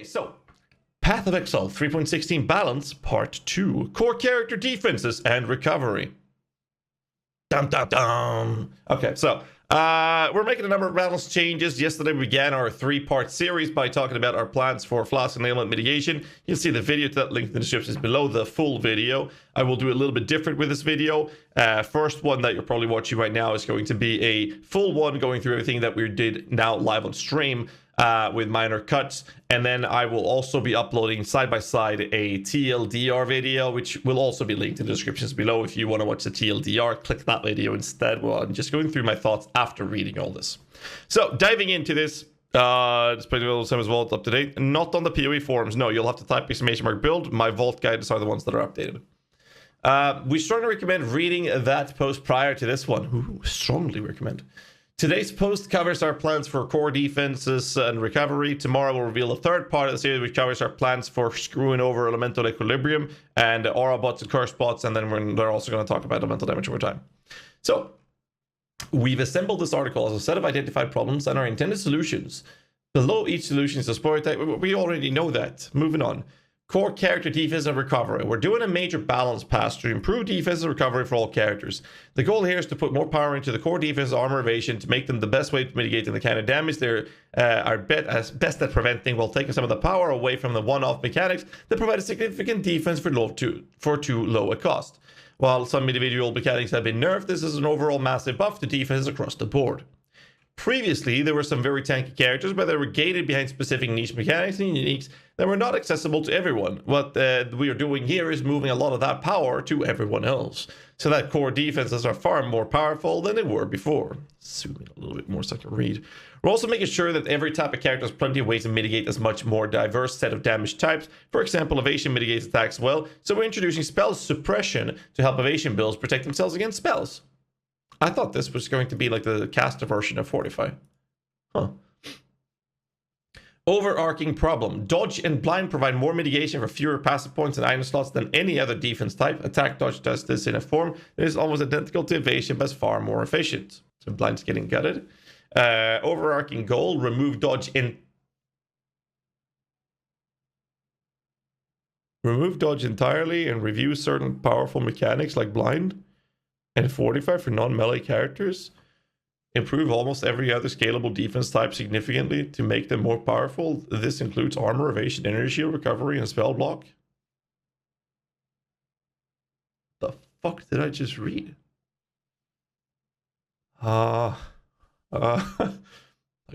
Okay, so Path of Exile 3.16 Balance Part 2. Core character defenses and recovery. Dum dum dum. Okay, so we're making a number of balance changes. Yesterday we began our 3-part series by talking about our plans for Flask and Ailment mitigation. You'll see the video to that link in the description is below the full video. I will do a little bit different with this video. First one that you're probably watching right now is going to be a full one going through everything that we did now live on stream. With minor cuts, and then I will also be uploading side by side a TLDR video, which will also be linked in the descriptions below. If you want to watch the TLDR, click that video instead. Well, I'm just going through my thoughts after reading all this. So diving into this, display the same as Vault up to date. Not on the PoE forums. No, you'll have to type !build. My Vault guides are the ones that are updated. We strongly recommend reading that post prior to this one. Ooh, strongly recommend. Today's post covers our plans for core defenses and recovery. Tomorrow we'll reveal a third part of the series which covers our plans for screwing over elemental equilibrium and aura bots and curse bots, and then they're also going to talk about elemental damage over time. So we've assembled this article as a set of identified problems and our intended solutions. Below each solution is a spoiler type. We already know that. Moving on. Core character defense and recovery. We're doing a major balance pass to improve defense and recovery for all characters. The goal here is to put more power into the core defense armor evasion to make them the best way to mitigating the kind of damage they're best at preventing, while taking some of the power away from the one-off mechanics that provide a significant defense for too low a cost. While some individual mechanics have been nerfed, this is an overall massive buff to defense across the board. Previously, there were some very tanky characters, but they were gated behind specific niche mechanics and uniques that were not accessible to everyone. What we are doing here is moving a lot of that power to everyone else, so that core defenses are far more powerful than they were before. Zoom in a little bit more so I can read. We're also making sure that every type of character has plenty of ways to mitigate as much more diverse set of damage types. For example, Evasion mitigates attacks well, so we're introducing spell suppression to help Evasion builds protect themselves against spells. I thought this was going to be like the caster version of Fortify. Huh. Overarching problem. Dodge and blind provide more mitigation for fewer passive points and item slots than any other defense type. Attack dodge does this in a form that is almost identical to evasion, but is far more efficient. So blind's getting gutted. Overarching goal. Remove dodge entirely and review certain powerful mechanics like blind and Fortify for non-melee characters. Improve almost every other scalable defense type significantly to make them more powerful. This includes armor, evasion, energy shield, recovery, and spell block. The fuck did I just read? I got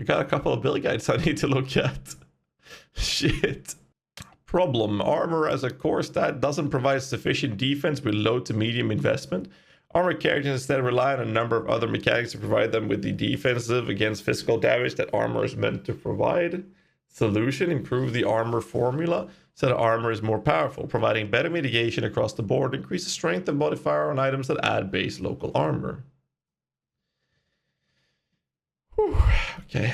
a couple of build guides I need to look at. Shit. Problem. Armor as a core stat doesn't provide sufficient defense with low to medium investment. Armor characters instead rely on a number of other mechanics to provide them with the defensive against physical damage that armor is meant to provide. Solution: improve the armor formula so that armor is more powerful, providing better mitigation across the board. Increase the strength and modifier on items that add base local armor. Whew. Okay.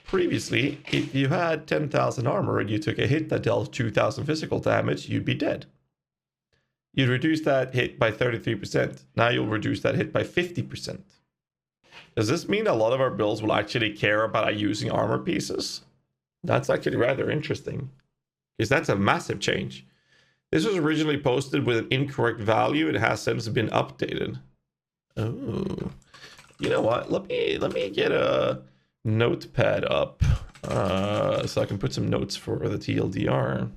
Previously, if you had 10,000 armor and you took a hit that dealt 2,000 physical damage, you'd be dead. You'd reduce that hit by 33%. Now you'll reduce that hit by 50%. Does this mean a lot of our builds will actually care about using armor pieces? That's actually rather interesting, because that's a massive change. This was originally posted with an incorrect value. It has since been updated. Oh, you know what? Let me get a notepad up so I can put some notes for the TLDR.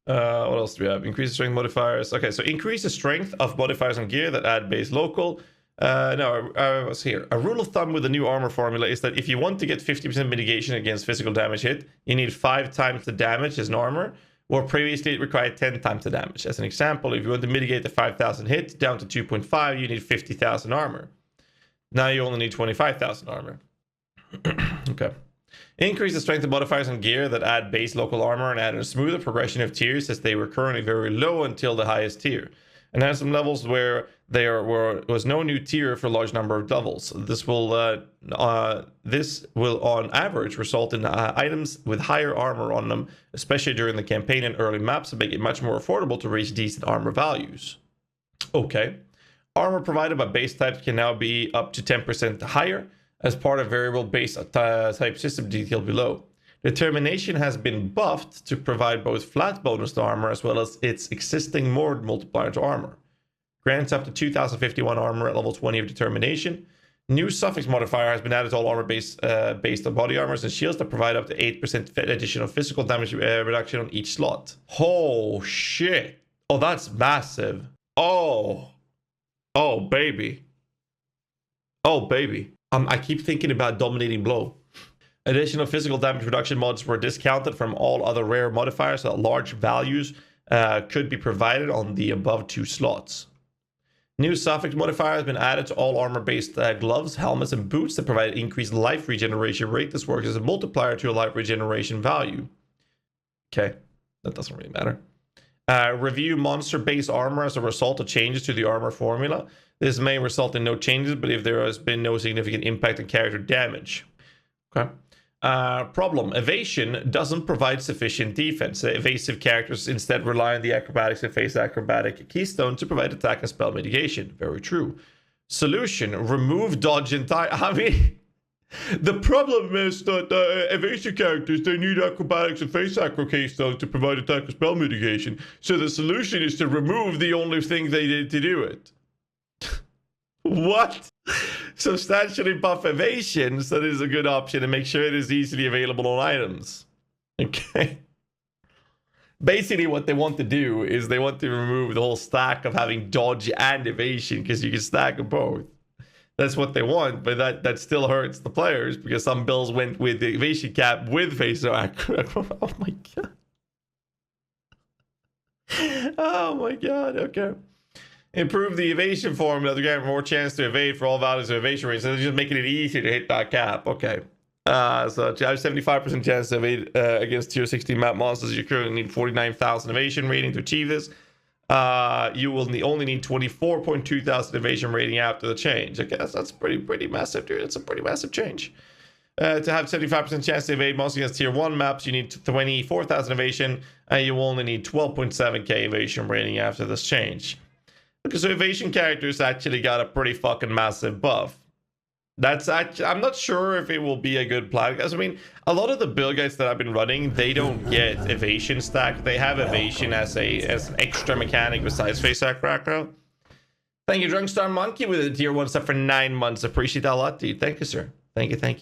What else do we have? Increase the strength modifiers. Okay, so increase the strength of modifiers on gear that add base local. What's here? A rule of thumb with the new armor formula is that if you want to get 50% mitigation against physical damage hit, you need 5 times the damage as an armor, where previously it required 10 times the damage. As an example, if you want to mitigate the 5,000 hit down to 2.5, you need 50,000 armor. Now you only need 25,000 armor. Okay. Increase the strength of modifiers on gear that add base local armor and add a smoother progression of tiers, as they were currently very low until the highest tier. And have some levels where there was no new tier for a large number of levels. This will on average result in items with higher armor on them, especially during the campaign and early maps, and make it much more affordable to reach decent armor values. Okay. Armor provided by base types can now be up to 10% higher as part of variable base type system detailed below. Determination has been buffed to provide both flat bonus to armor as well as its existing mode multiplier to armor. Grants up to 2051 armor at level 20 of Determination. New suffix modifier has been added to all armor based on body armors and shields that provide up to 8% additional physical damage reduction on each slot. Oh shit. Oh, that's massive. Oh baby. Oh baby. I keep thinking about Dominating Blow. Additional physical damage reduction mods were discounted from all other rare modifiers, so that large values could be provided on the above 2 slots. New suffix modifier has been added to all armor-based gloves, helmets, and boots that provide increased life regeneration rate. This works as a multiplier to a life regeneration value. Okay, that doesn't really matter. Review monster-based armor as a result of changes to the armor formula. This may result in no changes, but if there has been no significant impact on character damage. Okay. Problem. Evasion doesn't provide sufficient defense. Evasive characters instead rely on the acrobatics and face acrobatic keystone to provide attack and spell mitigation. Very true. Solution. Remove dodge entirely. I mean, the problem is that evasion characters, they need acrobatics and face acro keystone to provide attack and spell mitigation. So the solution is to remove the only thing they did to do it. What? Substantially buff evasion, so that is a good option, and make sure it is easily available on items. Okay. Basically what they want to do is they want to remove the whole stack of having dodge and evasion, because you can stack them both. That's what they want, but that still hurts the players, because some builds went with the evasion cap with face acro. Oh my god. Oh my god, okay. Improve the evasion formula to get more chance to evade for all values of evasion rates. So they're just making it easier to hit that cap. Okay. So you have 75% chance to evade against tier 16 map monsters. You currently need 49,000 evasion rating to achieve this. You will only need 24.2 thousand evasion rating after the change. Okay, that's pretty massive, dude. That's a pretty massive change. To have 75% chance to evade monsters against tier 1 maps, you need 24,000 evasion, and you only need 12.7k evasion rating after this change. Okay, so evasion characters actually got a pretty fucking massive buff. That's actually, I'm not sure if it will be a good plan, because I mean, a lot of the build guides that I've been running, they don't get evasion stack. They have evasion as an extra mechanic besides face acro. Thank you, Drunkstar Monkey, with a tier 1 sub for 9 months. Appreciate that a lot, dude. Thank you, sir. Thank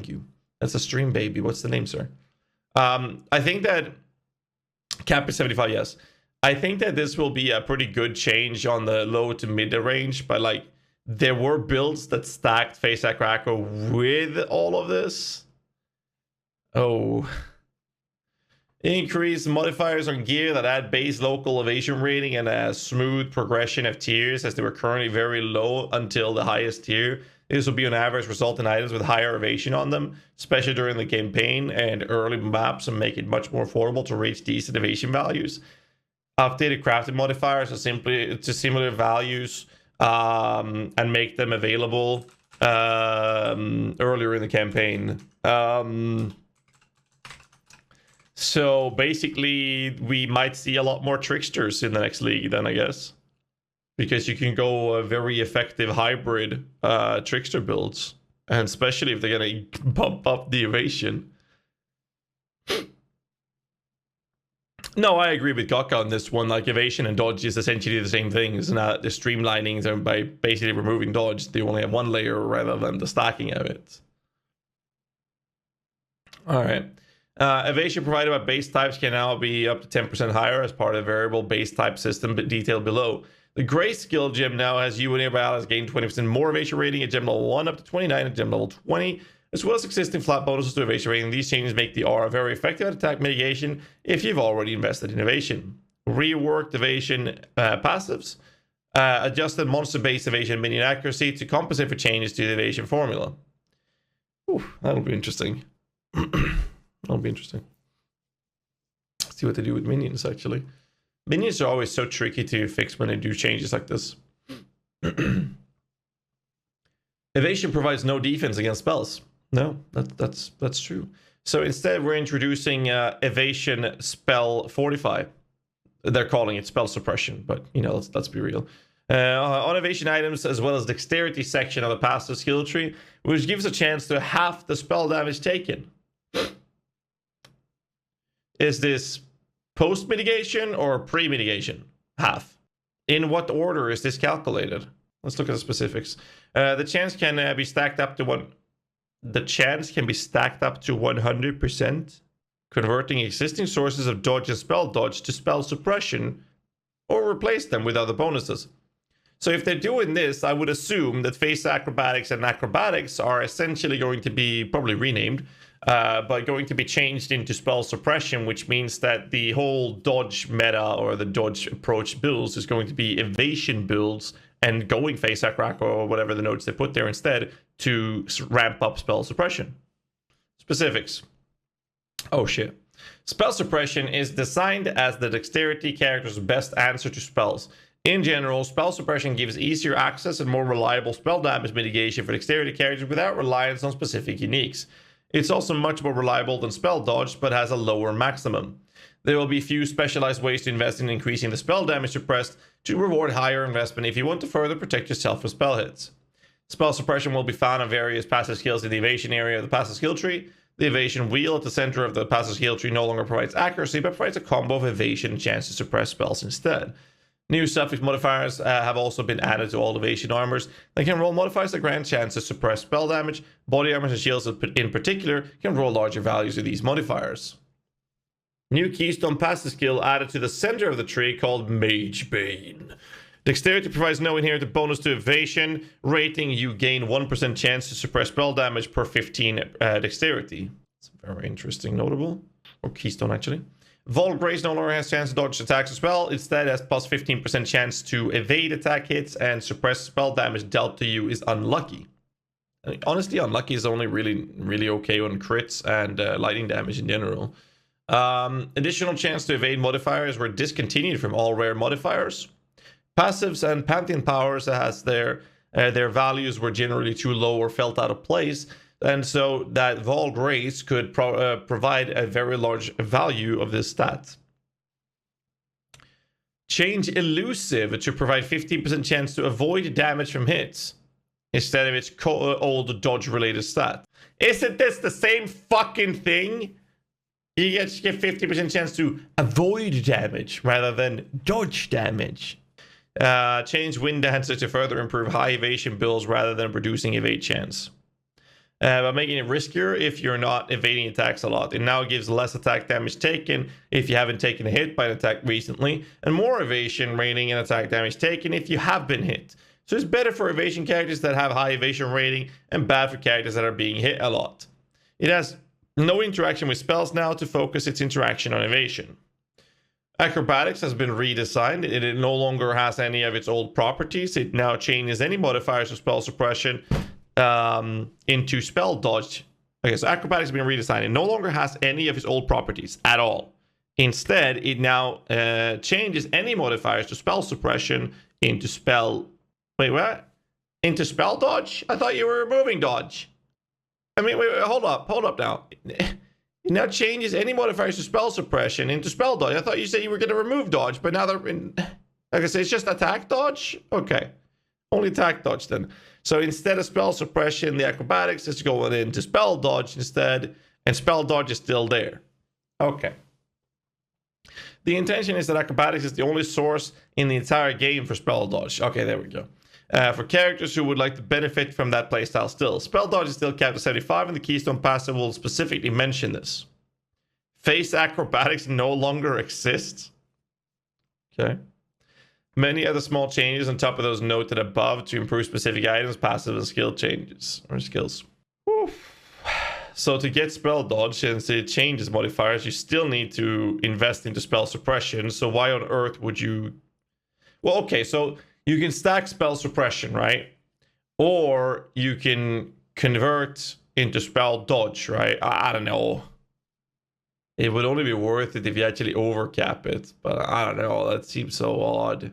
you. That's a stream, baby. What's the name, sir? I think that cap is 75, yes. I think that this will be a pretty good change on the low to mid range, but like there were builds that stacked face acro with all of this. Oh. Increase modifiers on gear that add base local evasion rating and a smooth progression of tiers, as they were currently very low until the highest tier. This will be on average result in items with higher evasion on them, especially during the campaign and early maps, and make it much more affordable to reach decent evasion values. Updated crafting modifiers are simply to similar values and make them available earlier in the campaign. So basically, we might see a lot more tricksters in the next league then, I guess. Because you can go very effective hybrid trickster builds. And especially if they're going to bump up the evasion. No, I agree with Gokka on this one. Like, evasion and dodge is essentially the same thing. It's not the streamlining, so by basically removing dodge, they only have one layer rather than the stacking of it. Alright. Evasion provided by base types can now be up to 10% higher as part of the variable base type system, but detailed below. The Gray Skill gem now has you and nearby allies gain 20% more evasion rating at gem level 1 up to 29 at gem level 20, as well as existing flat bonuses to evasion rating. These changes make the aura very effective at attack mitigation if you've already invested in evasion. Reworked evasion passives. Adjusted monster-based evasion minion accuracy to compensate for changes to the evasion formula. Ooh, that'll be interesting. That'll be interesting. See what they do with minions, actually. Minions are always so tricky to fix when they do changes like this. Evasion provides no defense against spells. No, that's true. So instead, we're introducing evasion spell Fortify. They're calling it spell suppression, but you know, let's be real. On evasion items, as well as dexterity section of the passive skill tree, which gives a chance to half the spell damage taken. Is this post-mitigation or pre-mitigation? Half. In what order is this calculated? Let's look at the specifics. The chance can be stacked up to one. The chance can be stacked up to 100%, converting existing sources of dodge and spell dodge to spell suppression, or replace them with other bonuses. So if they're doing this, I would assume that face acrobatics and acrobatics are essentially going to be probably renamed, but going to be changed into spell suppression, which means that the whole dodge meta or the dodge approach builds is going to be evasion builds and going face acro or whatever the notes they put there instead to ramp up spell suppression. Specifics. Oh shit. Spell suppression is designed as the dexterity character's best answer to spells. In general, spell suppression gives easier access and more reliable spell damage mitigation for dexterity characters without reliance on specific uniques. It's also much more reliable than spell dodge, but has a lower maximum. There will be few specialized ways to invest in increasing the spell damage suppressed to reward higher investment if you want to further protect yourself from spell hits. Spell suppression will be found on various passive skills in the evasion area of the passive skill tree. The evasion wheel at the center of the passive skill tree no longer provides accuracy, but provides a combo of evasion and chance to suppress spells instead. New suffix modifiers have also been added to all evasion armors. They can roll modifiers that grant chance to suppress spell damage. Body armors and shields in particular can roll larger values of these modifiers. New keystone passive skill added to the center of the tree called Mage Bane. Dexterity provides no inherent bonus to evasion. Rating, you gain 1% chance to suppress spell damage per 15 dexterity. It's very interesting, notable. Or keystone, actually. Vault Grace no longer has chance to dodge attacks as well. Instead, has plus 15% chance to evade attack hits, and suppress spell damage dealt to you is unlucky. I mean, honestly, unlucky is only really okay on crits and lightning damage in general. Additional chance to evade modifiers were discontinued from all rare modifiers. Passives and Pantheon powers has their values were generally too low or felt out of place, and so that Vault Grace could provide a very large value of this stat. Change Elusive to provide 15% chance to avoid damage from hits instead of its old dodge related stat. Isn't this the same fucking thing? You get 50% chance to avoid damage rather than dodge damage. Change Wind Dancer to further improve high evasion builds rather than producing evade chance. By making it riskier if you're not evading attacks a lot. It now gives less attack damage taken if you haven't taken a hit by an attack recently, and more evasion rating and attack damage taken if you have been hit. So it's better for evasion characters that have high evasion rating and bad for characters that are being hit a lot. It has no interaction with spells now to focus its interaction on evasion. Acrobatics has been redesigned. It no longer has any of its old properties. It now changes any modifiers of spell suppression into spell dodge. Okay, so acrobatics has been redesigned. It no longer has any of its old properties at all. Instead, it now changes any modifiers to spell suppression into spell... Wait, what? Into spell dodge? I thought you were removing dodge. I mean, wait, hold up now. It now changes any modifiers to spell suppression into spell dodge. I thought you said you were going to remove dodge, but now they're in... Like I say, it's just attack dodge? Okay. Only attack dodge then. So instead of spell suppression, the acrobatics is going into spell dodge instead, and spell dodge is still there. Okay. The intention is that acrobatics is the only source in the entire game for spell dodge. Okay, there we go. For characters who would like to benefit from that playstyle still. Spell dodge is still capped at 75, and the keystone passive will specifically mention this. Face acrobatics no longer exists. Okay. Many other small changes on top of those noted above to improve specific items, passive, and skill changes or skills. Oof. So to get spell dodge, since it changes modifiers, you still need to invest into spell suppression. So why on earth would you? Well, okay, so you can stack spell suppression, right? Or you can convert into spell dodge, right? I don't know. It would only be worth it if you actually overcap it, but I don't know. That seems so odd.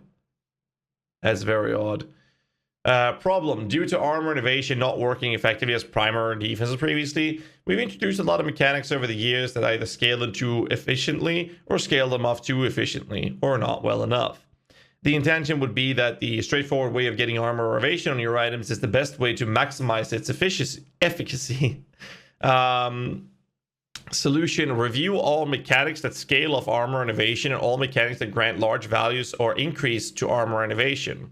That's very odd. Problem. Due to armor and evasion not working effectively as primary defenses previously, we've introduced a lot of mechanics over the years that either scale them too efficiently or scale them off too efficiently or not well enough. The intention would be that the straightforward way of getting armor or evasion on your items is the best way to maximize its efficacy. Solution: review all mechanics that scale off armor and evasion and all mechanics that grant large values or increase to armor and evasion.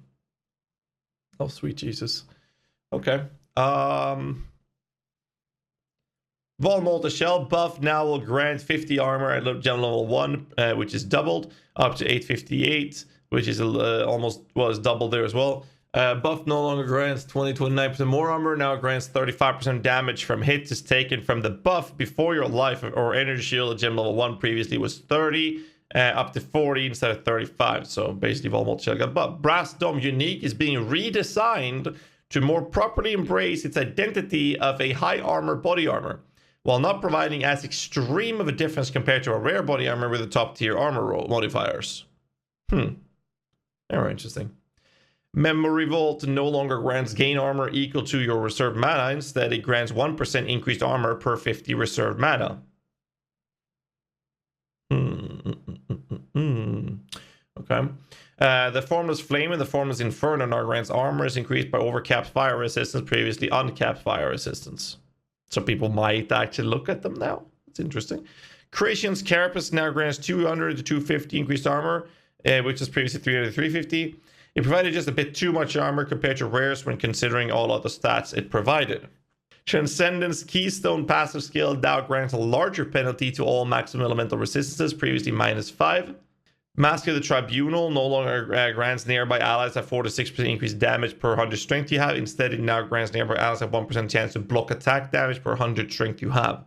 Oh, sweet Jesus. Okay. Vulnerable to shell buff now will grant 50 armor at gem level 1, which is doubled, up to 858, which is almost, well, it's doubled there as well. Buff no longer grants 29% more armor, now grants 35% damage from hits is taken from the buff before your life or energy shield at gem level 1 previously was 30, up to 40 instead of 35. So basically vulnerable to shell got buff. Brass Dome Unique is being redesigned to more properly embrace its identity of a high armor body armor, while not providing as extreme of a difference compared to a rare body armor with the top tier armor roll modifiers. Very interesting. Memory Vault no longer grants gain armor equal to your reserved mana. Instead, it grants 1% increased armor per 50 reserved mana. Okay. The Formless Flame and the Formless Inferno now grants armor is increased by overcapped fire resistance, previously uncapped fire resistance. So people might actually look at them now. It's interesting. Creation's Carapace now grants 200 to 250 increased armor, which was previously 300 to 350. It provided just a bit too much armor compared to rares when considering all other stats it provided. Transcendence Keystone passive skill now grants a larger penalty to all maximum elemental resistances, previously -5. Mask of the Tribunal no longer grants nearby allies a 4 to 6% increased damage per 100 strength you have. Instead, it now grants nearby allies a 1% chance to block attack damage per 100 strength you have.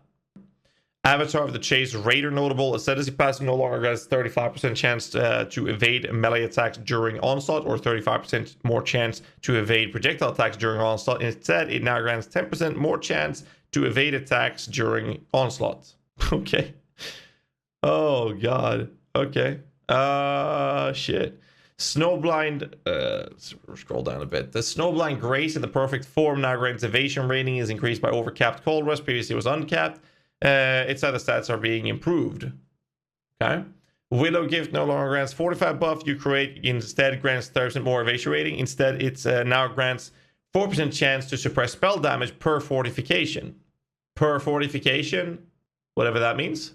Avatar of the Chase Raider notable ascendancy passive no longer grants 35% chance to evade melee attacks during onslaught, or 35% more chance to evade projectile attacks during onslaught. Instead, it now grants 10% more chance to evade attacks during onslaught. Okay. Oh god. Okay. Shit. Snowblind, scroll down a bit. The Snowblind Grace in the perfect form now grants evasion rating is increased by overcapped Cold Rush. Previously it was uncapped. Its other stats are being improved. Okay. Willow Gift no longer grants Fortify buff. You create instead grants 30% more evasion rating. Instead, it's now grants 4% chance to suppress spell damage per fortification. Per fortification, whatever that means.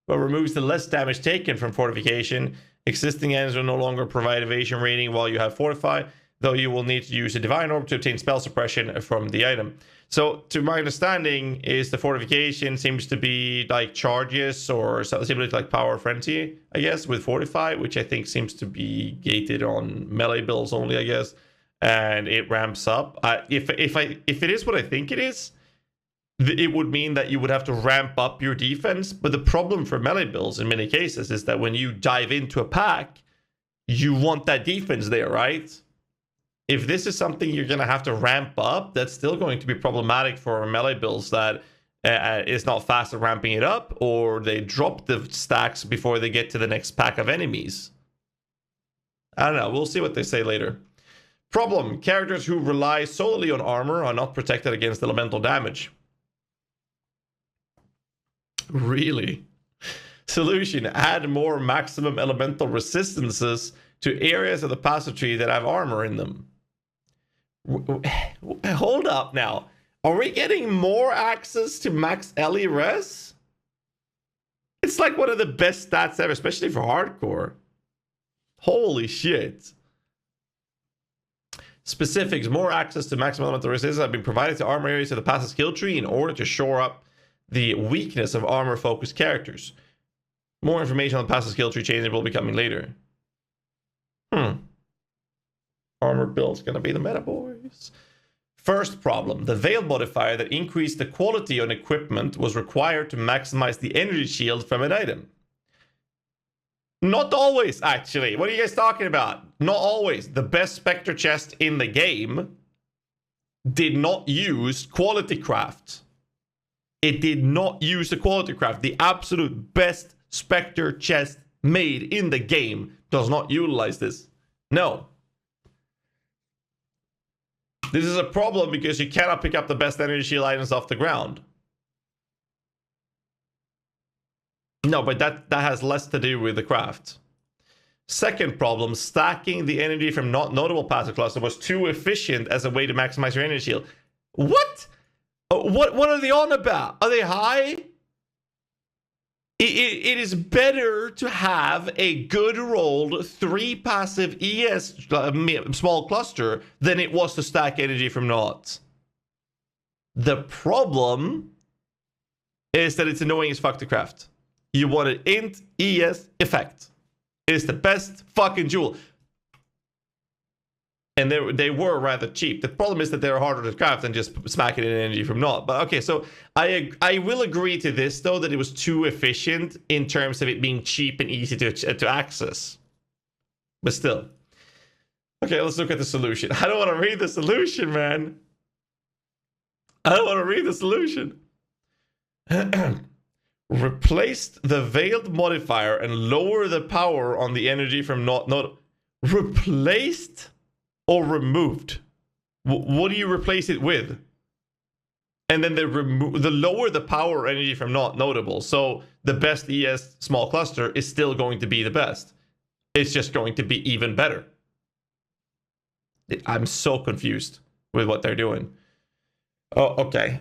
But removes the less damage taken from fortification. Existing enemies will no longer provide evasion rating while you have Fortify, though you will need to use a Divine Orb to obtain spell suppression from the item. So, to my understanding, is the fortification seems to be like charges or similar to like Power of Frenzy, I guess, with Fortify, which I think seems to be gated on melee builds only, I guess, and it ramps up. If it is what I think it is, it would mean that you would have to ramp up your defense. But the problem for melee builds in many cases is that when you dive into a pack, you want that defense there, right? If this is something you're going to have to ramp up, that's still going to be problematic for melee builds that is not fast at ramping it up, or they drop the stacks before they get to the next pack of enemies. I don't know. We'll see what they say later. Problem: characters who rely solely on armor are not protected against elemental damage. Really? Solution: add more maximum elemental resistances to areas of the passive tree that have armor in them. Hold up now. Are we getting more access to max LE res? It's like one of the best stats ever, especially for hardcore. Holy shit. Specifics: more access to maximum elemental resistance have been provided to armor areas of the passive skill tree in order to shore up the weakness of armor-focused characters. More information on the passive skill tree change will be coming later. Armor build's gonna be the meta, boys. First problem: the Veil modifier that increased the quality on equipment was required to maximize the energy shield from an item. Not always, actually. What are you guys talking about? Not always. The best Spectre chest in the game did not use quality craft. It did not use the quality craft. The absolute best Spectre chest made in the game does not utilize this. No. This is a problem because you cannot pick up the best energy shield items off the ground. No, but that has less to do with the craft. Second problem: stacking the energy from not notable passive cluster was too efficient as a way to maximize your energy shield. What? What are they on about? Are they high? It is better to have a good rolled 3 passive ES small cluster than it was to stack energy from naught. The problem is that it's annoying as fuck to craft. You want an int ES effect. It is the best fucking jewel. And they were rather cheap. The problem is that they're harder to craft than just smacking in energy from naught. But okay, so I will agree to this, though, that it was too efficient in terms of it being cheap and easy to access. But still. Okay, let's look at the solution. I don't want to read the solution, man. I don't want to read the solution. Replaced the veiled modifier and lower the power on the energy from not replaced or removed. What do you replace it with? And then the lower the power energy from not notable. So the best ES small cluster is still going to be the best. It's just going to be even better. I'm so confused with what they're doing. Oh, okay.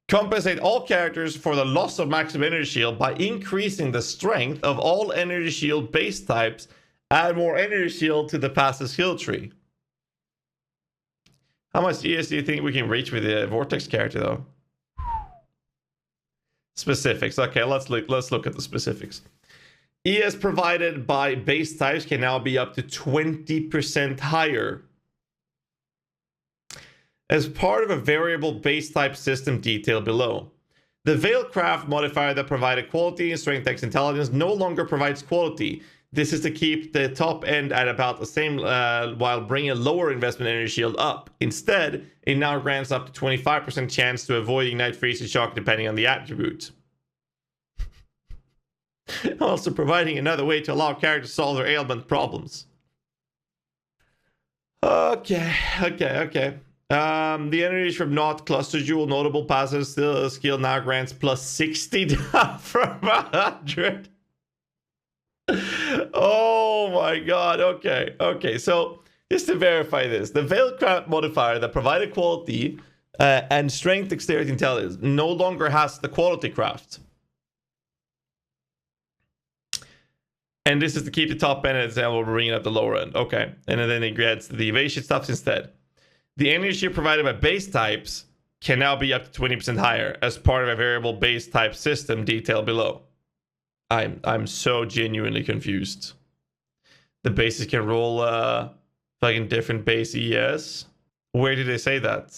Compensate all characters for the loss of maximum energy shield by increasing the strength of all energy shield base types. Add more energy shield to the passive skill tree. How much ES do you think we can reach with the Vortex character, though? Specifics. Okay, let's look at the specifics. ES provided by base types can now be up to 20% higher. As part of a variable base type system detailed below. The Veilcraft modifier that provided quality and strength X intelligence no longer provides quality. This is to keep the top end at about the same while bringing a lower investment energy shield up. Instead, it now grants up to 25% chance to avoid Ignite, Freeze, and Shock depending on the attribute. Also providing another way to allow characters to solve their ailment problems. Okay. The energies from not cluster jewel notable passive skill now grants plus 60 down from 100. Oh my god. Okay, so just to verify this, the Veilcraft modifier that provided quality and strength, dexterity, intelligence no longer has the quality craft. And this is to keep the top end and we're bringing up the lower end. Okay, and then it gets the evasion stuff instead. The energy provided by base types can now be up to 20% higher as part of a variable base type system detailed below. I'm so genuinely confused. The bases can roll fucking different base ES. Where did they say that?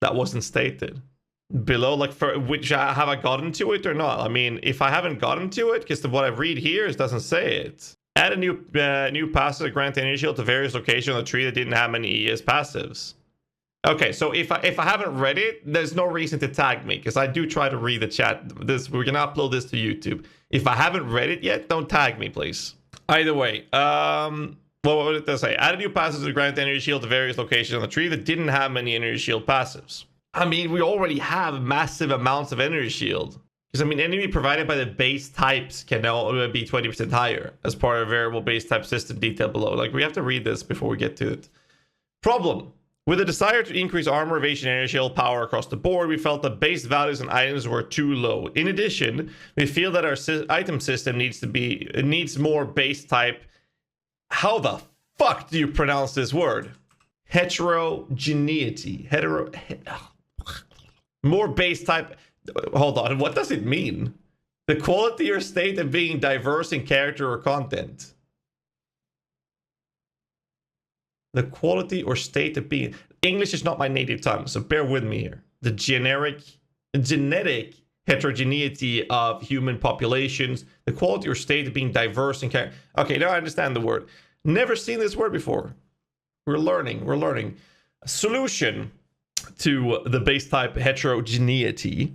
That wasn't stated. Below, like, for which have I gotten to it or not? I mean, if I haven't gotten to it, because what I read here doesn't say it. Add a new passive to grant energy shield to various locations on the tree that didn't have any ES passives. Okay, so if I haven't read it, there's no reason to tag me, because I do try to read the chat. We're gonna upload this to YouTube. If I haven't read it yet, don't tag me, please. Either way, what did it say? Add a new passive to grant energy shield to various locations on the tree that didn't have many energy shield passives. I mean, we already have massive amounts of energy shield. Because, I mean, enemy provided by the base types can now be 20% higher as part of a variable base type system detailed below. Like, we have to read this before we get to it. Problem. With a desire to increase armor, evasion, and energy shield power across the board, we felt the base values and items were too low. In addition, we feel that our item system needs more base type. How the fuck do you pronounce this word? Heterogeneity. More base type. Hold on, what does it mean? The quality or state of being diverse in character or content. The quality or state of being. English is not my native tongue, so bear with me here. The genetic heterogeneity of human populations. The quality or state of being diverse in character. Okay, now I understand the word. Never seen this word before. We're learning. A solution to the base type heterogeneity.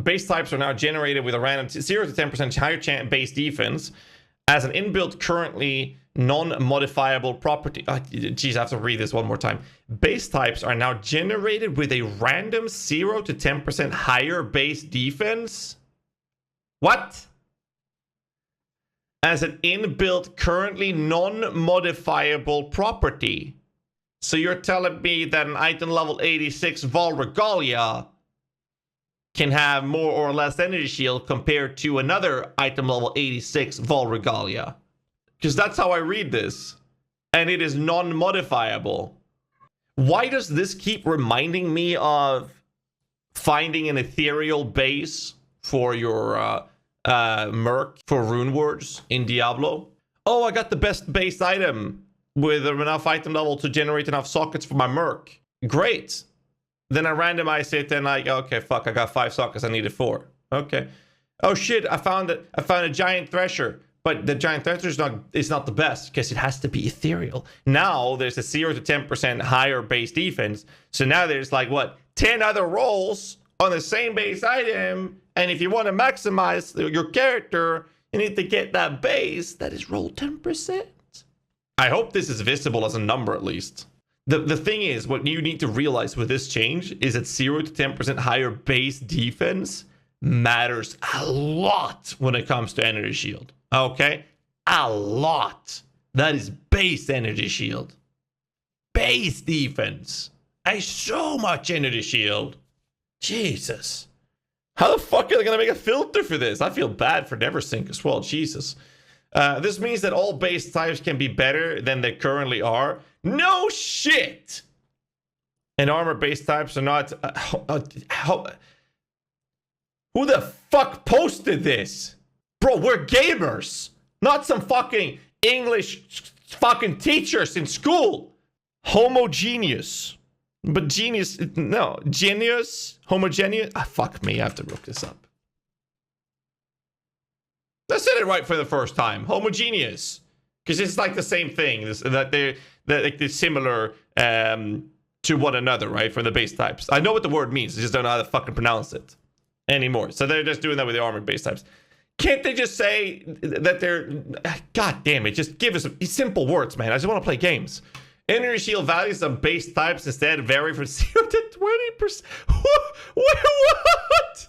Base types are now generated with a random 0 to 10% higher base defense as an inbuilt currently non-modifiable property. Geez, I have to read this one more time. Base types are now generated with a random 0 to 10% higher base defense. What? As an inbuilt currently non-modifiable property. So you're telling me that an item level 86 Vol Regalia can have more or less energy shield compared to another item level 86 Vol Regalia. Because that's how I read this. And it is non-modifiable. Why does this keep reminding me of finding an ethereal base for your Merc for Rune Words in Diablo? Oh, I got the best base item with enough item level to generate enough sockets for my Merc. Great. Then I randomize it and I okay, fuck, I got 5 sockets, I needed 4. Okay. Oh shit, I found a giant thresher. But the giant thresher is not the best because it has to be ethereal. Now there's a 0 to 10% higher base defense. So now there's like what, 10 other rolls on the same base item. And if you want to maximize your character, you need to get that base that is roll 10%. I hope this is visible as a number at least. The thing is, what you need to realize with this change is that 0 to 10% higher base defense matters a lot when it comes to energy shield. Okay? A lot. That is base energy shield. Base defense. So much energy shield. Jesus. How the fuck are they going to make a filter for this? I feel bad for Neversink as well. Jesus. This means that all base types can be better than they currently are. No shit! And armor base types are not... who the fuck posted this? Bro, we're gamers, not some fucking English fucking teachers in school. Homogeneous. But genius, no. Genius? Homogeneous? Ah, fuck me, I have to look this up. I said it right for the first time. Homogeneous. Because it's like the same thing. That they're similar to one another, right? For the base types. I know what the word means. I just don't know how to fucking pronounce it anymore. So they're just doing that with the armored base types. Can't they just say that they're... God damn it. Just give us some simple words, man. I just want to play games. Energy shield values of base types instead vary from 0 to 20%. What?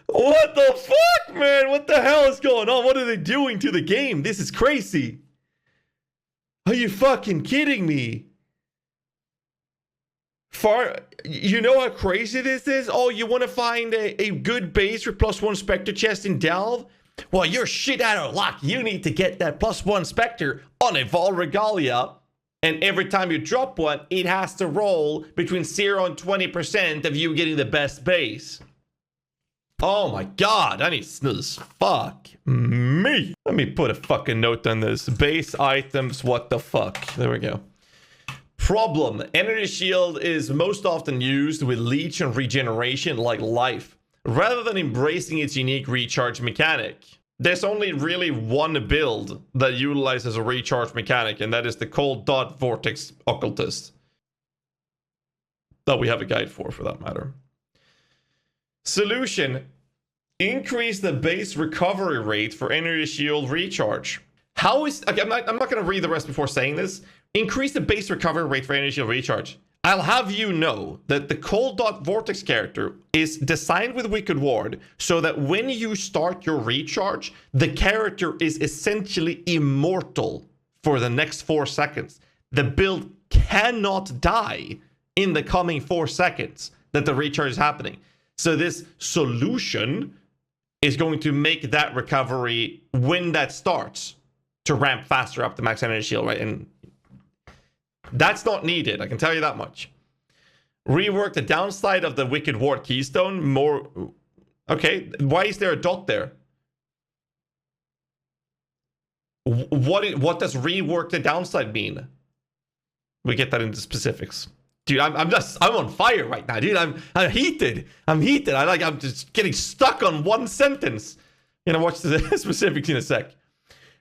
What the fuck, man? What the hell is going on? What are they doing to the game? This is crazy. Are you fucking kidding me? You know how crazy this is? Oh, you want to find a good base for +1 Spectre chest in Delve? Well, you're shit out of luck. You need to get that +1 Spectre on a Vol Regalia. And every time you drop one, it has to roll between 0 and 20% of you getting the best base. Oh my god, I need snooze. Fuck me. Let me put a fucking note on this. Base items, what the fuck. There we go. Problem. Energy shield is most often used with leech and regeneration like life, rather than embracing its unique recharge mechanic. There's only really one build that utilizes a recharge mechanic, and that is the Cold Dot Vortex Occultist. That we have a guide for that matter. Solution. Increase the base recovery rate for energy shield recharge. How is... Okay, I'm not going to read the rest before saying this. Increase the base recovery rate for energy shield recharge. I'll have you know that the Cold Dot Vortex character is designed with Wicked Ward so that when you start your recharge, the character is essentially immortal for the next 4 seconds. The build cannot die in the coming 4 seconds that the recharge is happening. So this solution is going to make that recovery when that starts to ramp faster up the max energy shield, right? And that's not needed, I can tell you that much. Rework the downside of the Wicked Ward Keystone more... Okay, why is there a dot there? What does rework the downside mean? We get that into specifics. Dude, I'm on fire right now, dude. I'm heated. I'm just getting stuck on one sentence. You know, watch the specifics in a sec.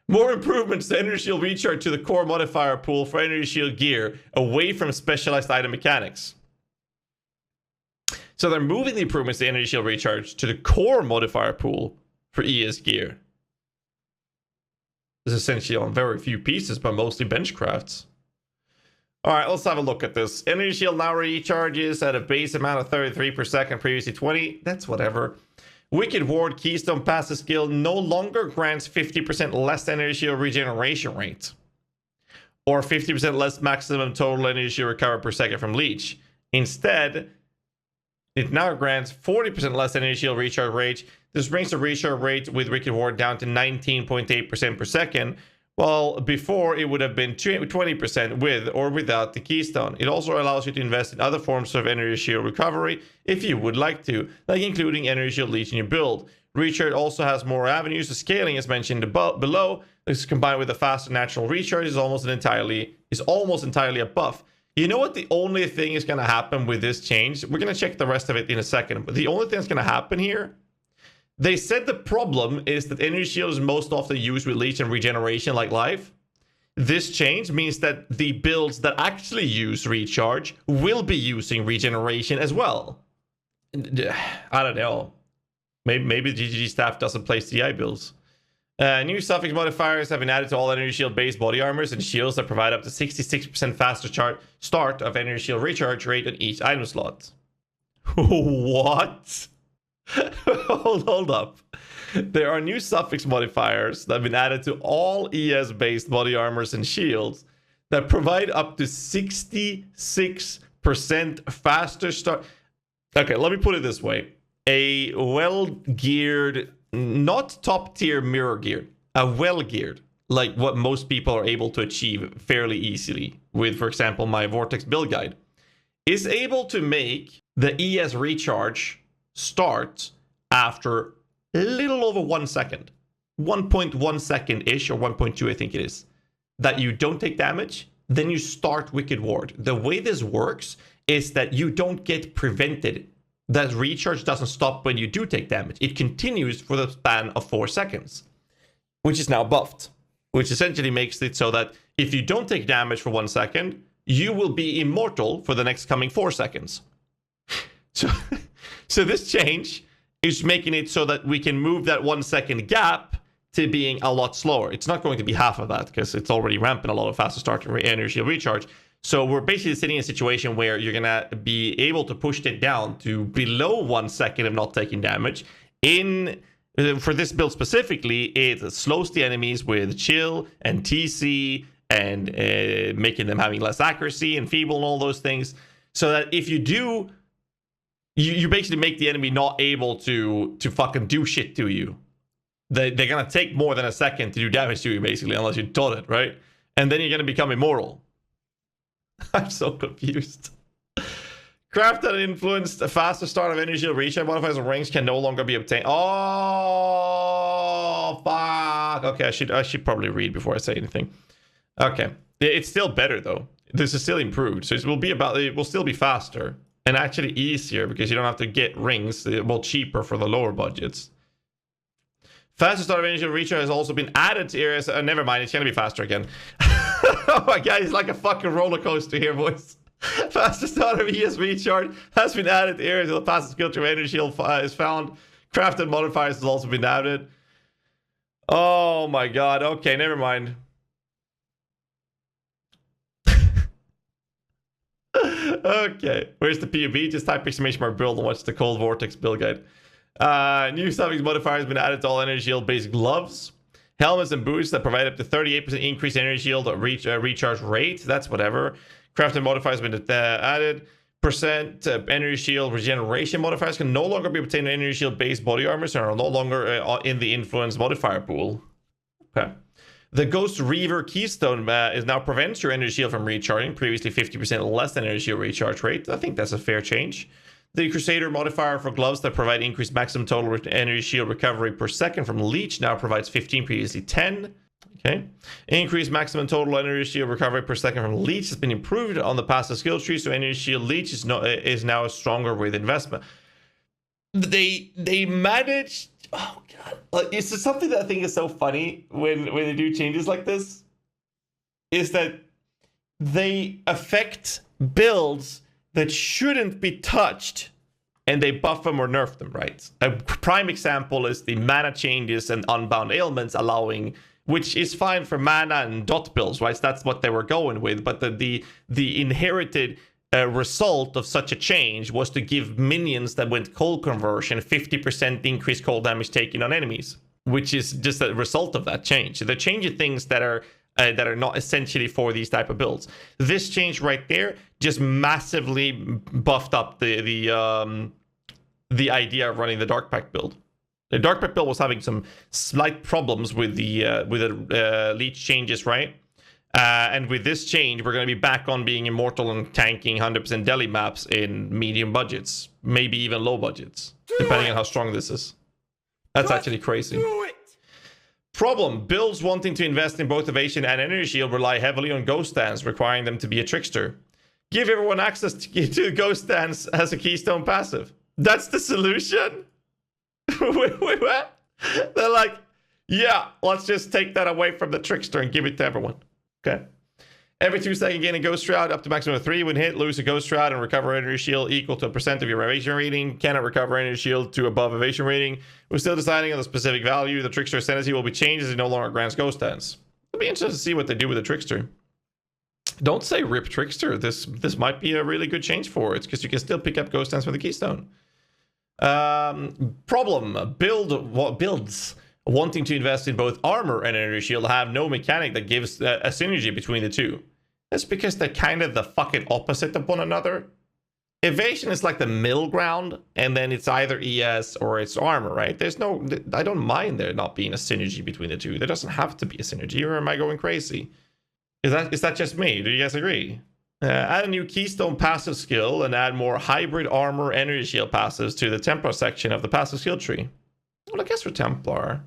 More improvements to energy shield recharge to the core modifier pool for energy shield gear away from specialized item mechanics. So they're moving the improvements to energy shield recharge to the core modifier pool for ES gear. This is essentially on very few pieces, but mostly bench crafts. Alright, let's have a look at this. Energy shield now recharges at a base amount of 33 per second, previously 20. That's whatever. Wicked Ward Keystone passive skill no longer grants 50% less energy shield regeneration rate, or 50% less maximum total energy shield recovered per second from leech. Instead, it now grants 40% less energy shield recharge rate. This brings the recharge rate with Wicked Ward down to 19.8% per second, while before it would have been 20% with or without the keystone. It also allows you to invest in other forms of energy shield recovery if you would like to, like including energy shield leech in your build. Recharge also has more avenues of scaling as mentioned below. This combined with a faster natural recharge is almost entirely a buff. You know what the only thing is going to happen with this change? We're going to check the rest of it in a second, but the only thing that's going to happen here, they said the problem is that energy shield is most often used with leech and regeneration like life. This change means that the builds that actually use recharge will be using regeneration as well. I don't know. Maybe the GGG staff doesn't play CI builds. New suffix modifiers have been added to all energy shield based body armors and shields that provide up to 66% faster start of energy shield recharge rate on each item slot. What? Hold up. There are new suffix modifiers that have been added to all ES based body armors and shields that provide up to 66% faster start. Okay, let me put it this way. A well-geared, not top-tier mirror geared, a well-geared, like what most people are able to achieve fairly easily with, for example, my Vortex build guide, is able to make the ES recharge start after a little over 1 second. 1.1 second-ish, or 1.2 I think it is. That you don't take damage, then you start Wicked Ward. The way this works is that you don't get prevented. That recharge doesn't stop when you do take damage. It continues for the span of 4 seconds, which is now buffed, which essentially makes it so that if you don't take damage for 1 second, you will be immortal for the next coming 4 seconds. So this change is making it so that we can move that 1 second gap to being a lot slower. It's not going to be half of that because it's already ramping a lot of faster start and energy recharge. So we're basically sitting in a situation where you're going to be able to push it down to below 1 second of not taking damage. For this build specifically, it slows the enemies with chill and TC and making them having less accuracy and feeble and all those things. So that if you do, you basically make the enemy not able to fucking do shit to you. They're going to take more than a second to do damage to you, basically, unless you taught it, right? And then you're going to become immortal. I'm so confused. Crafted and influenced, a faster start of energy recharge modifiers and ranks can no longer be obtained. Oh, fuck. Okay, I should probably read before I say anything. Okay, it's still better though. This is still improved, so it will still be faster and actually easier because you don't have to get rings. Well, cheaper for the lower budgets. Faster start of energy recharge has also been added to areas. Never mind, it's gonna be faster again. Oh my god, it's like a fucking roller coaster here, boys. Faster start of ES recharge has been added to areas where the fastest skill to energy shield is found. Crafted modifiers has also been added. Oh my god, okay, never mind. Okay, where's the PUB? Just type !build and watch the Cold Vortex build guide. New suffix modifier has been added to all energy shield based gloves. Helmets and boots that provide up to 38% increased energy shield recharge rate. That's whatever. Crafted modifiers have been added. Percent energy shield regeneration modifiers can no longer be obtained in energy shield based body armors and are no longer in the influence modifier pool. Okay. The Ghost Reaver Keystone is now prevents your energy shield from recharging. Previously 50% less than energy shield recharge rate. I think that's a fair change. The Crusader modifier for gloves that provide increased maximum total energy shield recovery per second from Leech now provides 15, previously 10. Okay. Increased maximum total energy shield recovery per second from Leech has been improved on the passive skill tree, so energy shield Leech is now stronger with investment. They managed. Oh god, it's just something that I think is so funny when they do changes like this. Is that they affect builds that shouldn't be touched, and they buff them or nerf them, right? A prime example is the mana changes and unbound ailments allowing, which is fine for mana and dot builds, right? So that's what they were going with, but the inherited result of such a change was to give minions that went cold conversion 50% increased cold damage taken on enemies, which is just a result of that change. So they're changing things that are that are not essentially for these type of builds. This change right there just massively buffed up the idea of running the Dark Pact build. The Dark Pact build was having some slight problems with the leech changes, right? And with this change, we're going to be back on being immortal and tanking 100% deli maps in medium budgets, maybe even low budgets, depending on how strong this is. That's actually crazy. Problem: builds wanting to invest in both Evasion and Energy Shield rely heavily on Ghost Dance, requiring them to be a trickster. Give everyone access to Ghost Dance as a keystone passive. That's the solution? wait, what? They're like, yeah, let's just take that away from the trickster and give it to everyone. Okay. Every 2 seconds, gain a Ghost Shroud up to maximum of 3. When hit, lose a Ghost Shroud and recover Energy Shield equal to a % of your Evasion rating. Cannot recover Energy Shield to above Evasion rating. We're still deciding on the specific value. The Trickster Ascendancy will be changed as it no longer grants Ghost Dance. It'll be interesting to see what they do with the Trickster. Don't say rip Trickster. This might be a really good change for it, because you can still pick up Ghost Dance with the Keystone. Problem: builds wanting to invest in both armor and Energy Shield have no mechanic that gives a synergy between the two. That's because they're kind of the fucking opposite of one another. Evasion is like the middle ground, and then it's either ES or it's armor, right? I don't mind there not being a synergy between the two. There doesn't have to be a synergy, or am I going crazy? Is that just me? Do you guys agree? Add a new Keystone passive skill and add more hybrid armor Energy Shield passives to the Templar section of the passive skill tree. Well, I guess for Templar.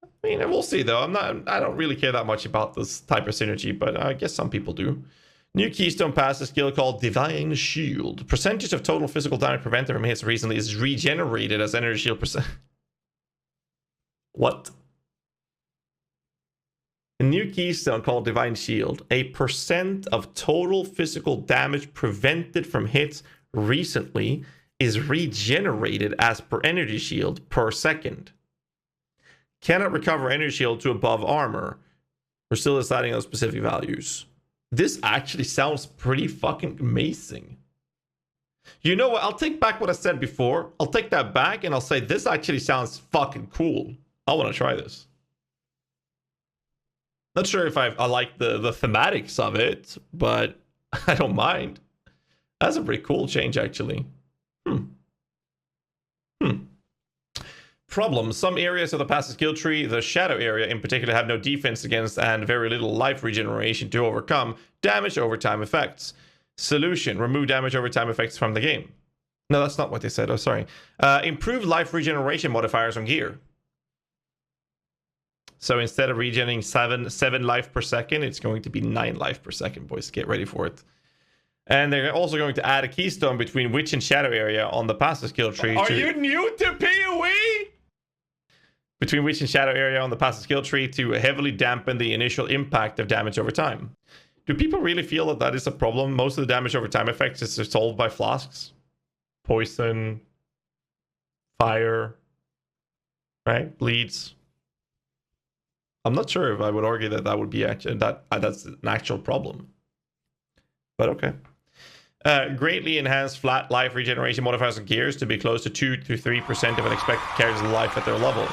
I mean, we'll see though. I don't really care that much about this type of synergy, but I guess some people do. New Keystone passive skill called Divine Shield. Percentage of total physical damage prevented from hits recently is regenerated as Energy Shield percent. What? A new keystone called Divine Shield. A % of total physical damage prevented from hits recently is regenerated as per Energy Shield per second. Cannot recover Energy Shield to above armor. We're still deciding on specific values. This actually sounds pretty fucking amazing. You know what? I'll take back what I said before. I'll take that back and I'll say this actually sounds fucking cool. I want to try this. Not sure if I like the thematics of it, but I don't mind. That's a pretty cool change, actually. Problem: some areas of the passive skill tree, the shadow area in particular, have no defense against and very little life regeneration to overcome damage over time effects. Solution: remove damage over time effects from the game. No, that's not what they said. Oh, sorry. Improve life regeneration modifiers on gear. So instead of regenerating 7 life per second, it's going to be 9 life per second, boys. Get ready for it. And they're also going to add a keystone between Witch and Shadow area on the passive skill tree. Are you new to PoE? Between Witch and Shadow area on the passive skill tree to heavily dampen the initial impact of damage over time. Do people really feel that that is a problem? Most of the damage over time effects is solved by flasks. Poison. Fire. Right? Bleeds. I'm not sure if I would argue that that would be actually that's an actual problem. But okay. Greatly enhanced flat life regeneration modifiers on gears to be close to 2 to 3% of an expected character's life at their level.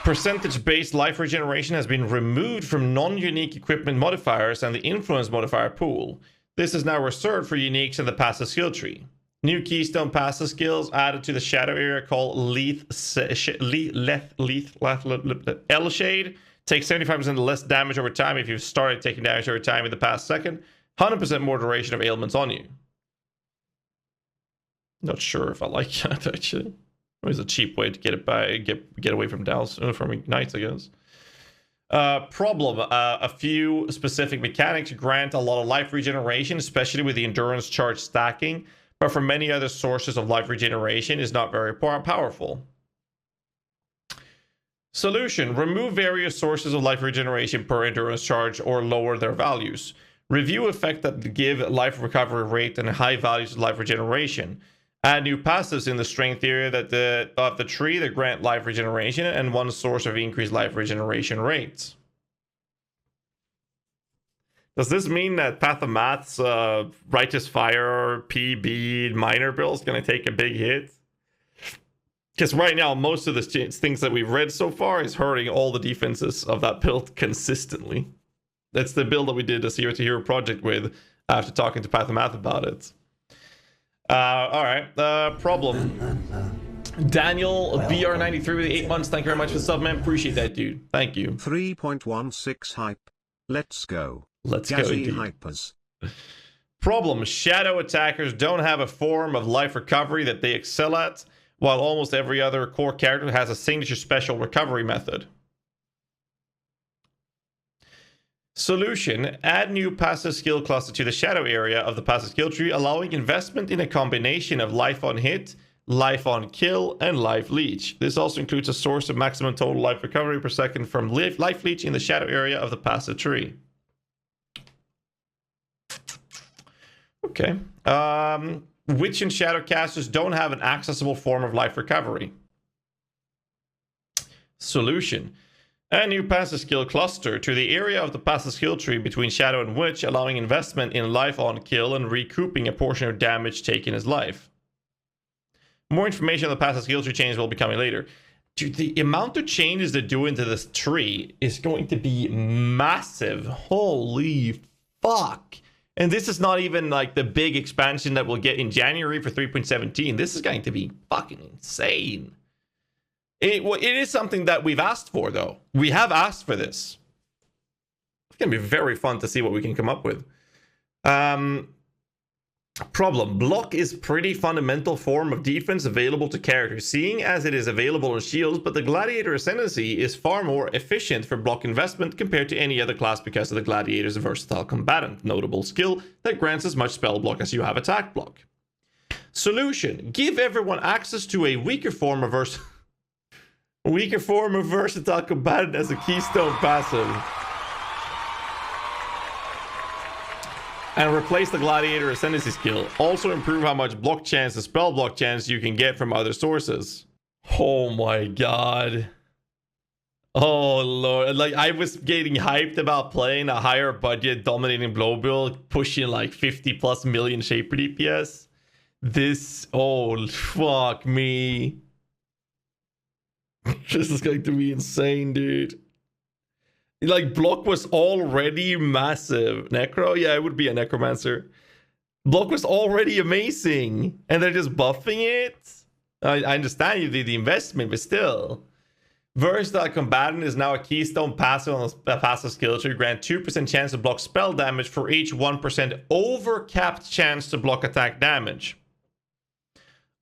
Percentage-based life regeneration has been removed from non-unique equipment modifiers and the influence modifier pool. This is now reserved for uniques in the passive skill tree. New keystone passive skills added to the shadow area called L Shade. Takes 75% less damage over time if you've started taking damage over time in the past second. 100% more duration of ailments on you. Not sure if I like that, actually. It was a cheap way to get it by get away from Dows from Ignites, I guess. Problem: a few specific mechanics grant a lot of life regeneration, especially with the endurance charge stacking, but for many other sources of life regeneration is not very powerful. Solution: remove various sources of life regeneration per endurance charge or lower their values. Review effect that give life recovery rate and high values of life regeneration. Add new passives in the strength area of the tree that grant life regeneration and one source of increased life regeneration rates. Does this mean that Path of Math's Righteous Fire PB minor build is going to take a big hit? Because right now, most of the things that we've read so far is hurting all the defenses of that build consistently. That's the build that we did a Zero to Hero project with after talking to Pathomath about it. All right, problem. Daniel BR93 with 8 months. Thank you very much for the sub, man. Appreciate that, dude. Thank you. 3.16 hype. Let's go. Let's go, GHAZZY indeed. hypers. Problem. Shadow attackers don't have a form of life recovery that they excel at, while almost every other core character has a signature special recovery method. Solution. Add new passive skill cluster to the shadow area of the passive skill tree, allowing investment in a combination of life on hit, life on kill, and life leech. This also includes a source of maximum total life recovery per second from life leech in the shadow area of the passive tree. Okay. Witch and shadow casters don't have an accessible form of life recovery. Solution. A new passive skill cluster to the area of the passive skill tree between shadow and witch, allowing investment in life on kill and recouping a portion of damage taken as life. More information on the passive skill tree changes will be coming later. Dude, the amount of changes they're doing to this tree is going to be massive. Holy fuck. And this is not even like the big expansion that we'll get in January for 3.17. This is going to be fucking insane. It is something that we've asked for, though. We have asked for this. It's going to be very fun to see what we can come up with. Problem. Block is pretty fundamental form of defense available to characters, seeing as it is available in shields, but the Gladiator Ascendancy is far more efficient for block investment compared to any other class because of the Gladiator's versatile combatant, notable skill that grants as much spell block as you have attack block. Solution. Give everyone access to a weaker form of versatile combatant as a keystone passive. And replace the Gladiator Ascendancy skill. Also improve how much block chance and spell block chance you can get from other sources. Oh my god. Oh lord. Like, I was getting hyped about playing a higher budget dominating blow build, pushing like 50 plus million Shaper DPS. This, oh fuck me. This is going to be insane, dude. Like, block was already massive. Necro? Yeah, it would be a necromancer. Block was already amazing. And they're just buffing it? I understand you did the investment, but still. Versatile combatant is now a keystone passive on a passive skill tree. Grant 2% chance to block spell damage for each 1% overcapped chance to block attack damage.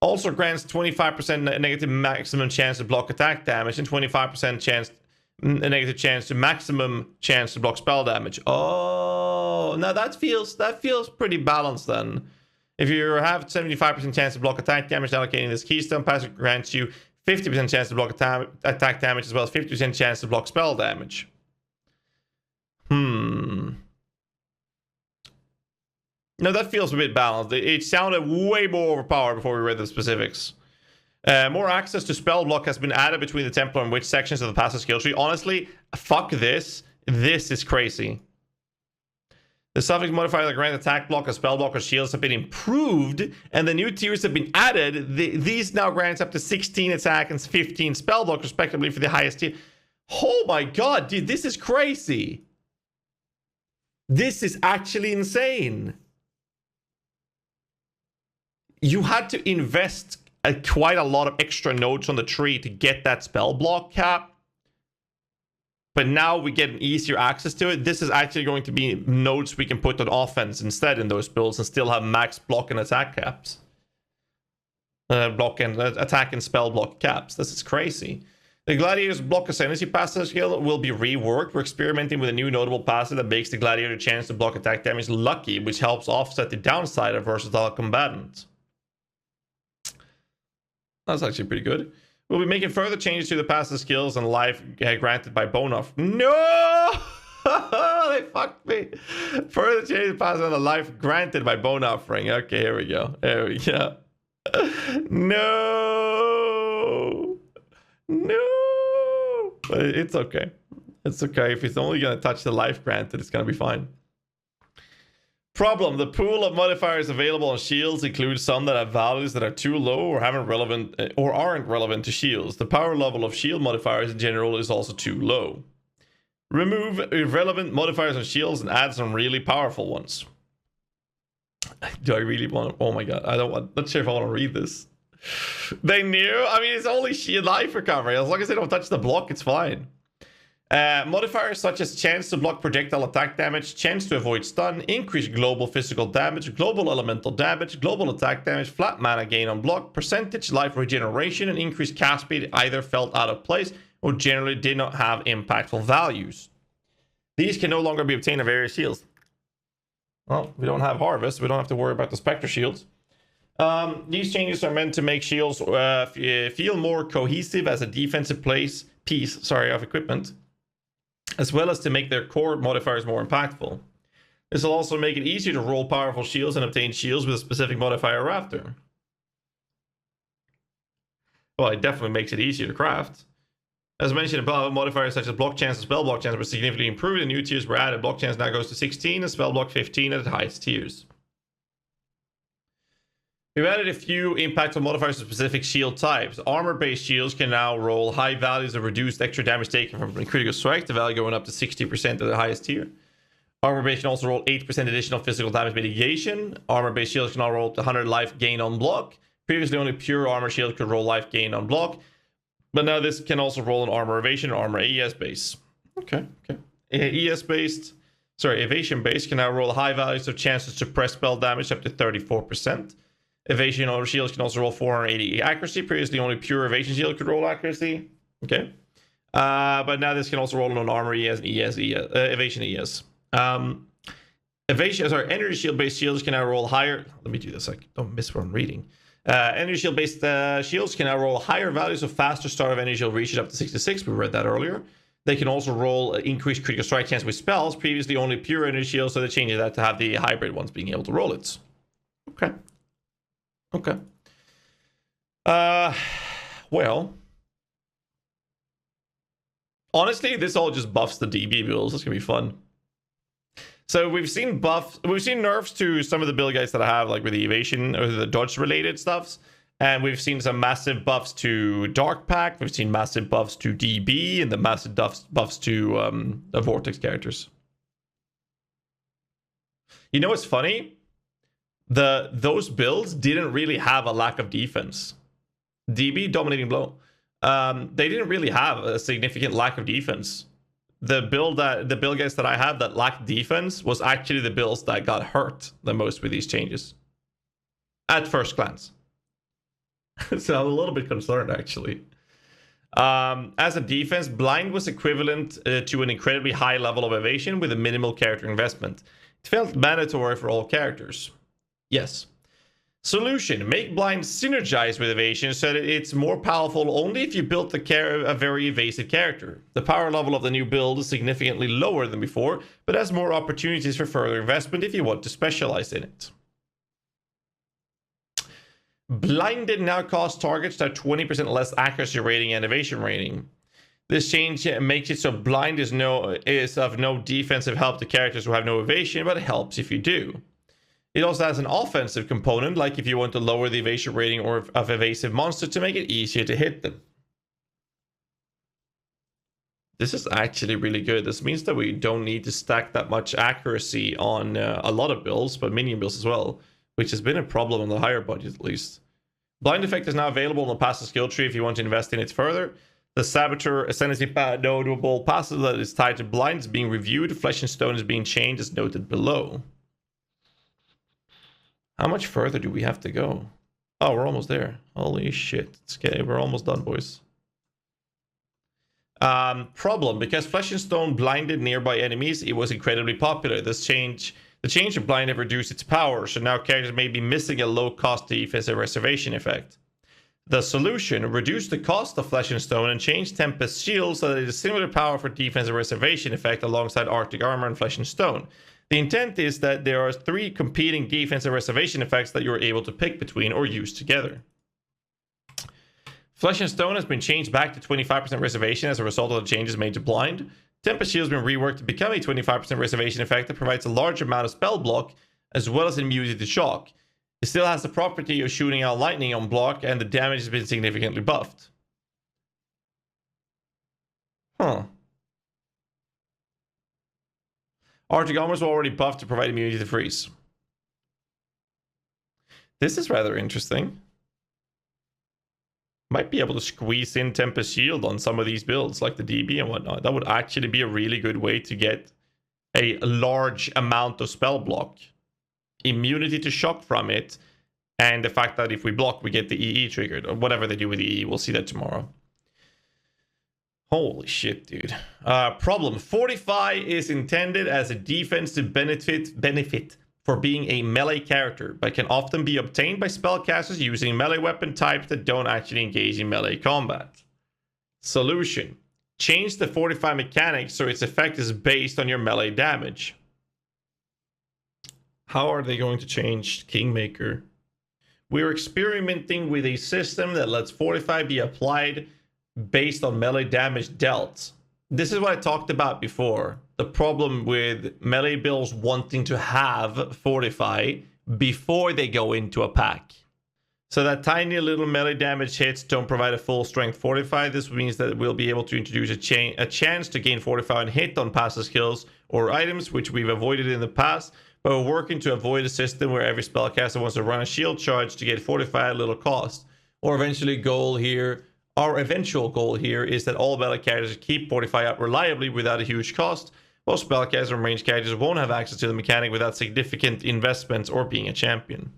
Also grants 25% negative maximum chance to block attack damage and 25% chance a negative chance to maximum chance to block spell damage. Oh, now that feels pretty balanced then. If you have 75% chance to block attack damage, allocating this keystone passive grants you 50% chance to block attack damage as well as 50% chance to block spell damage. No, that feels a bit balanced. It sounded way more overpowered before we read the specifics. More access to spell block has been added between the Templar and Witch sections of the passive skill tree. Honestly, fuck this. This is crazy. The suffix modifier that grant attack block, a spell block, or shields have been improved, and the new tiers have been added. These now grants up to 16 attack and 15 spell block, respectively, for the highest tier. Oh my god, dude, this is crazy. This is actually insane. You had to invest quite a lot of extra nodes on the tree to get that spell block cap. But now we get an easier access to it. This is actually going to be nodes we can put on offense instead in those builds and still have max block and attack caps. Block and attack and spell block caps. This is crazy. The Gladiator's block ascendancy passive skill will be reworked. We're experimenting with a new notable passive that makes the Gladiator chance to block attack damage lucky, which helps offset the downside of versatile combatant. That's actually pretty good. We'll be making further changes to the passive skills and life granted by bone off. No! They fucked me. Further changes to passive and the life granted by bone offering. Okay, here we go. There we go. No! No! It's okay. It's okay. If it's only going to touch the life granted, it's going to be fine. Problem: the pool of modifiers available on shields includes some that have values that are too low or aren't relevant to shields. The power level of shield modifiers in general is also too low. Remove irrelevant modifiers on shields and add some really powerful ones. Do I really want to? Oh my god, not sure if I want to read this. They knew? I mean, it's only shield life recovery. As long as they don't touch the block, it's fine. Modifiers such as chance to block projectile attack damage, chance to avoid stun, increased global physical damage, global elemental damage, global attack damage, flat mana gain on block, percentage life regeneration, and increased cast speed either felt out of place or generally did not have impactful values. These can no longer be obtained on various shields. Well, we don't have Harvest. We don't have to worry about the Spectre shields. These changes are meant to make shields feel more cohesive as a defensive piece of equipment, as well as to make their core modifiers more impactful. This will also make it easier to roll powerful shields and obtain shields with a specific modifier after. Well, it definitely makes it easier to craft. As mentioned above, modifiers such as block chance and spell block chance were significantly improved and new tiers were added. Block chance now goes to 16 and spell block 15 at the highest tiers. We've added a few impactful modifiers to specific shield types. Armor-based shields can now roll high values of reduced extra damage taken from critical strike, the value going up to 60% at the highest tier. Armor-based can also roll 8% additional physical damage mitigation. Armor-based shields can now roll up to 100 life gain on block. Previously, only pure armor shield could roll life gain on block, but now this can also roll an armor evasion or armor ES base. Okay. Evasion base can now roll high values of chance to suppress spell damage up to 34%. Evasion or shields can also roll 480 accuracy. Previously, only pure evasion shield could roll accuracy. Okay. But now this can also roll on armor ES and evasion ES. Energy shield based shields can now roll higher. Let me do this. I don't miss what I'm reading. Energy shield based shields can now roll higher values of faster start of energy shield reaches up to 66. We read that earlier. They can also roll increased critical strike chance with spells. Previously, only pure energy shields, so they changed that to have the hybrid ones being able to roll it. Okay. Well, honestly, this all just buffs the DB builds. It's gonna be fun. So we've seen nerfs to some of the build guides that I have, like with the evasion or the dodge related stuffs, and we've seen some massive buffs to Dark Pact. We've seen massive buffs to DB and the massive buffs to the Vortex characters. You know what's funny? Those builds didn't really have a lack of defense. DB, dominating blow. They didn't really have a significant lack of defense. The build guys that I have that lacked defense was actually the builds that got hurt the most with these changes. At first glance. So I'm a little bit concerned actually. As a defense, blind was equivalent to an incredibly high level of evasion with a minimal character investment. It felt mandatory for all characters. Yes. Solution: make blind synergize with evasion so that it's more powerful only if you built a very evasive character. The power level of the new build is significantly lower than before, but has more opportunities for further investment if you want to specialize in it. Blinded now costs targets that 20% less accuracy rating and evasion rating. This change makes it so blind is of no defensive help to characters who have no evasion, but it helps if you do. It also has an offensive component, like if you want to lower the evasion rating of evasive monsters to make it easier to hit them. This is actually really good. This means that we don't need to stack that much accuracy on a lot of builds, but minion builds as well, which has been a problem on the higher budget at least. Blind effect is now available in the passive skill tree if you want to invest in it further. The Saboteur Ascendancy notable passive that is tied to blind is being reviewed. Flesh and Stone is being changed as noted below. How much further do we have to go? Oh, we're almost there. Holy shit. It's okay. We're almost done, boys. Problem: because Flesh and Stone blinded nearby enemies, it was incredibly popular. The change of blind have reduced its power, so now characters may be missing a low-cost defensive reservation effect. The solution: reduce the cost of Flesh and Stone and change Tempest Shield so that it is similar power for defensive reservation effect alongside Arctic Armor and Flesh and Stone. The intent is that there are 3 competing defensive reservation effects that you are able to pick between or use together. Flesh and Stone has been changed back to 25% reservation as a result of the changes made to blind. Tempest Shield has been reworked to become a 25% reservation effect that provides a large amount of spell block as well as immunity to shock. It still has the property of shooting out lightning on block, and the damage has been significantly buffed. Huh. Arctic armors were already buffed to provide immunity to freeze. This is rather interesting. Might be able to squeeze in Tempest Shield on some of these builds, like the DB and whatnot. That would actually be a really good way to get a large amount of spell block. Immunity to shock from it, and the fact that if we block, we get the EE triggered, or whatever they do with the EE. We'll see that tomorrow. Holy shit, dude. Problem. Fortify is intended as a defense to benefit for being a melee character, but can often be obtained by spellcasters using melee weapon types that don't actually engage in melee combat. Solution. Change the Fortify mechanics so its effect is based on your melee damage. How are they going to change Kingmaker? We're experimenting with a system that lets Fortify be applied based on melee damage dealt. This is what I talked about before. The problem with melee builds wanting to have Fortify before they go into a pack. So that tiny little melee damage hits don't provide a full strength Fortify. This means that we'll be able to introduce a chance to gain Fortify and hit on passive skills or items, which we've avoided in the past. But we're working to avoid a system where every spellcaster wants to run a shield charge to get Fortify at little cost. Our eventual goal here is that all melee characters keep Fortify up reliably without a huge cost. Most spellcasters and range characters won't have access to the mechanic without significant investments or being a champion.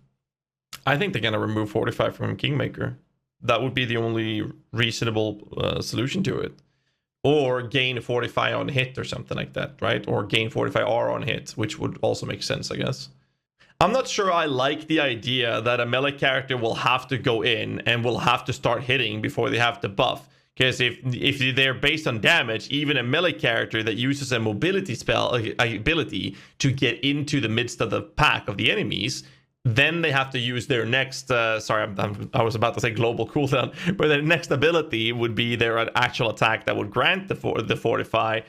I think they're going to remove Fortify from Kingmaker. That would be the only reasonable solution to it. Or gain Fortify on hit or something like that, right? Or gain Fortify R on hit, which would also make sense, I guess. I'm not sure I like the idea that a melee character will have to go in and will have to start hitting before they have to buff. Because if they're based on damage, even a melee character that uses a mobility spell ability to get into the midst of the pack of the enemies, then they have to use their next, I was about to say global cooldown, but their next ability would be their actual attack that would grant the Fortify.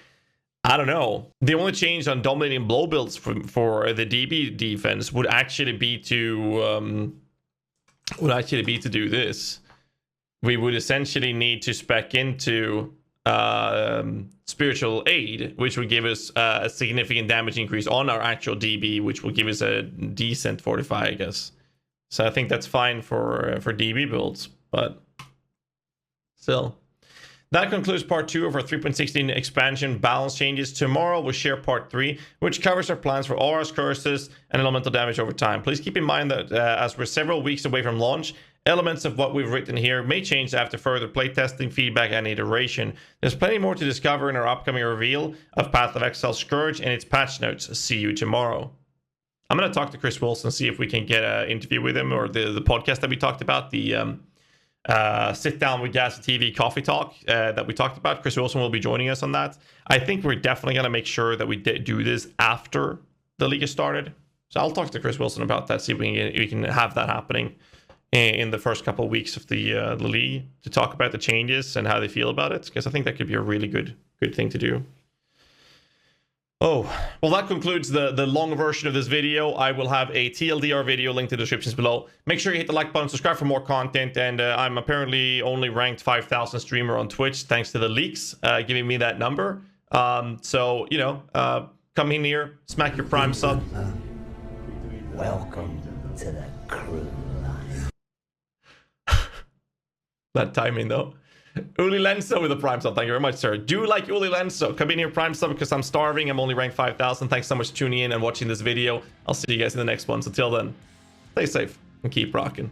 I don't know. The only change on dominating blow builds for the DB defense would actually be to do this. We would essentially need to spec into spiritual aid, which would give us a significant damage increase on our actual DB, which will give us a decent Fortify, I guess. So I think that's fine for DB builds, but still. That concludes part 2 of our 3.16 expansion balance changes. Tomorrow we'll share part 3, which covers our plans for auras, curses, and elemental damage over time. Please keep in mind that as we're several weeks away from launch, elements of what we've written here may change after further playtesting, feedback, and iteration. There's plenty more to discover in our upcoming reveal of Path of Exile Scourge and its patch notes. See you tomorrow. I'm going to talk to Chris Wilson, see if we can get an interview with him, or the podcast that we talked about, the sit down with GHAZZY TV coffee talk that we talked about. Chris Wilson will be joining us on that. I think we're definitely going to make sure that we do this after the league has started. So I'll talk to Chris Wilson about that, see if we can have that happening in the first couple of weeks of the league, to talk about the changes and how they feel about it, because I think that could be a really good thing to do. Oh, well, that concludes the long version of this video. I will have a TLDR video linked in the descriptions below. Make sure you hit the like button, subscribe for more content, and I'm apparently only ranked 5,000 streamer on Twitch thanks to the leaks giving me that number. So, you know, come in here, smack your Prime sub. Welcome to the crew. That timing, though. Uli Lenso with a Prime sub. Thank you very much, sir. Do like Uli Lenso. Come in here, Prime sub, because I'm starving. I'm only ranked 5,000. Thanks so much for tuning in and watching this video. I'll see you guys in the next one. So till then, stay safe and keep rocking.